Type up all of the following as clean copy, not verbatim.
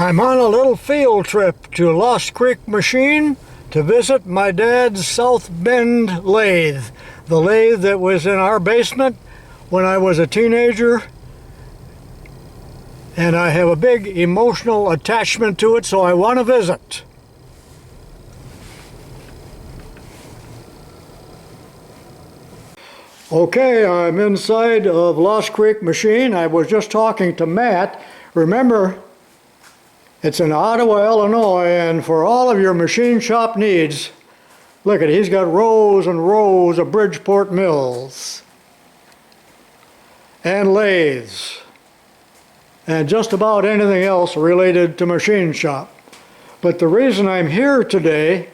I'm on a little field trip to Lost Creek Machine to visit my dad's South Bend Lathe, the lathe that was in our basement when I was a teenager, and I have a big emotional attachment to it, so I want to visit. Okay, I'm inside of Lost Creek Machine. I was just talking to Matt. Remember, it's in Ottawa, Illinois, and for all of your machine shop needs, look at it, he's got rows and rows of Bridgeport mills and lathes and just about anything else related to machine shop. But the reason I'm here today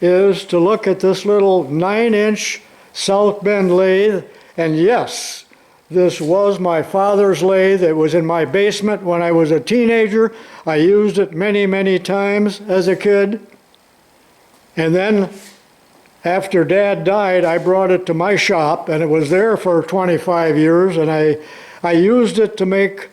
is to look at this little 9-inch South Bend lathe, and yes, this was my father's lathe. It was in my basement when I was a teenager. I used it many, many times as a kid. And then after Dad died, I brought it to my shop, and it was there for 25 years, and I used it to make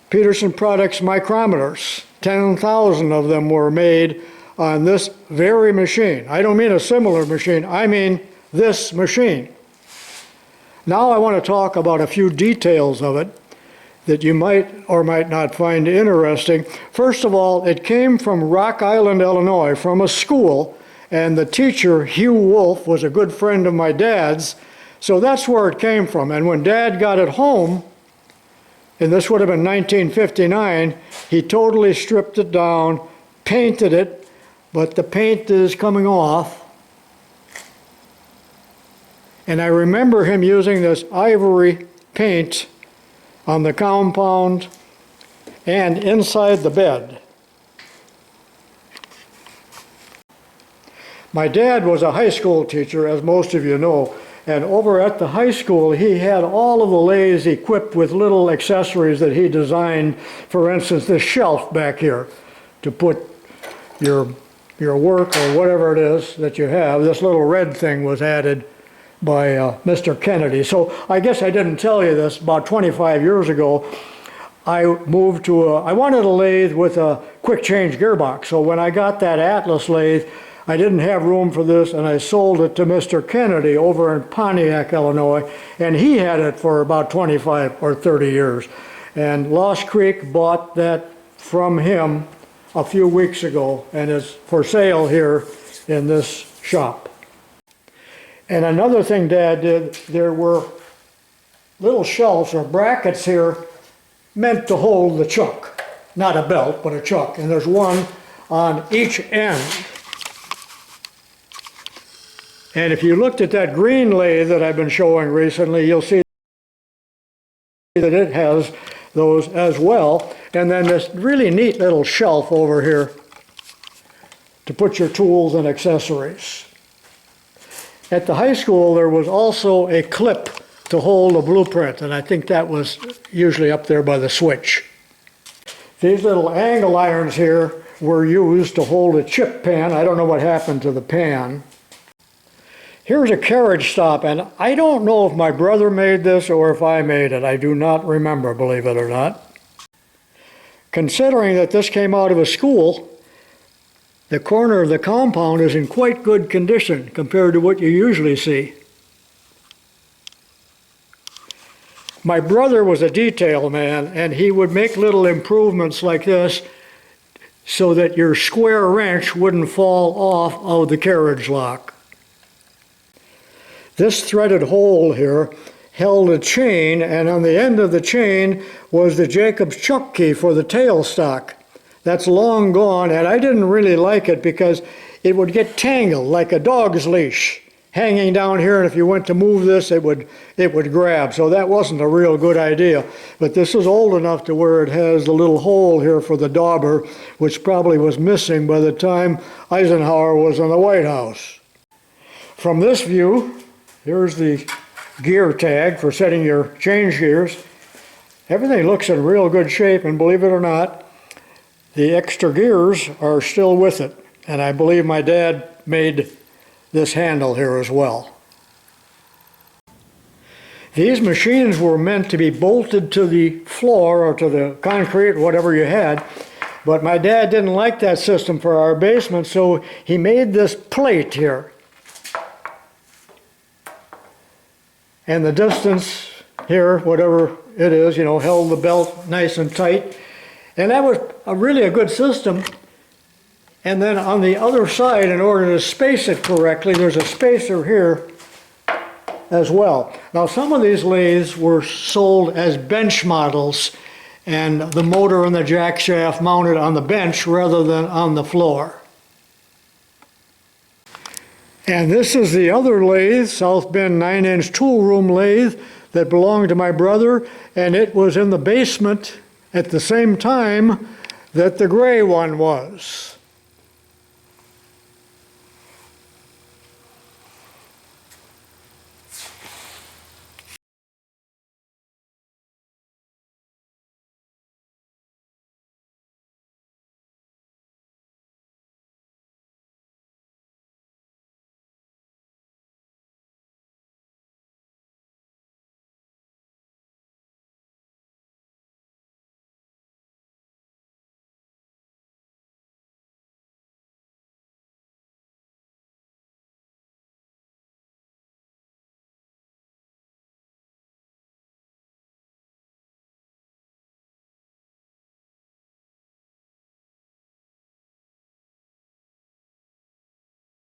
Peterson Products micrometers. 10,000 of them were made on this very machine. I don't mean a similar machine, I mean this machine. Now I want to talk about a few details of it that you might or might not find interesting. First of all, it came from Rock Island, Illinois, from a school, and the teacher, Hugh Wolf, was a good friend of my dad's, so that's where it came from. And when Dad got it home, and this would have been 1959, he totally stripped it down, painted it, but the paint is coming off. And I remember him using this ivory paint on the compound and inside the bed. My dad was a high school teacher, as most of you know, and over at the high school he had all of the lathes equipped with little accessories that he designed. For instance, this shelf back here to put your work or whatever it is that you have. This little red thing was added by Mr. Kennedy. So I guess I didn't tell you this, about 25 years ago, I moved to I wanted a lathe with a quick change gearbox. So when I got that Atlas lathe, I didn't have room for this, and I sold it to Mr. Kennedy over in Pontiac, Illinois, and he had it for about 25 or 30 years. And Lost Creek bought that from him a few weeks ago, and it's for sale here in this shop. And another thing Dad did, there were little shelves or brackets here meant to hold the chuck. Not a belt, but a chuck. And there's one on each end. And if you looked at that green lathe that I've been showing recently, you'll see that it has those as well. And then this really neat little shelf over here to put your tools and accessories. At the high school, there was also a clip to hold a blueprint, and I think that was usually up there by the switch. These little angle irons here were used to hold a chip pan. I don't know what happened to the pan. Here's a carriage stop, and I don't know if my brother made this or if I made it. I do not remember, believe it or not. Considering that this came out of a school, the corner of the compound is in quite good condition compared to what you usually see. My brother was a detail man, and he would make little improvements like this so that your square wrench wouldn't fall off of the carriage lock. This threaded hole here held a chain, and on the end of the chain was the Jacob's chuck key for the tailstock. That's long gone, and I didn't really like it because it would get tangled like a dog's leash hanging down here, and if you went to move this, it would grab. So that wasn't a real good idea. But this is old enough to where it has the little hole here for the dauber, which probably was missing by the time Eisenhower was in the White House. From this view, here's the gear tag for setting your change gears. Everything looks in real good shape, and believe it or not, the extra gears are still with it, and I believe my dad made this handle here as well. These machines were meant to be bolted to the floor or to the concrete, whatever you had, But my dad didn't like that system for our basement, so he made this plate here. And the distance here, whatever it is, you know, held the belt nice and tight. And that was really a good system. And then on the other side, in order to space it correctly, there's a spacer here as well. Now, some of these lathes were sold as bench models, and the motor and the jack shaft mounted on the bench rather than on the floor. And this is the other lathe, South Bend 9-inch tool room lathe, that belonged to my brother, and it was in the basement at the same time that the gray one was.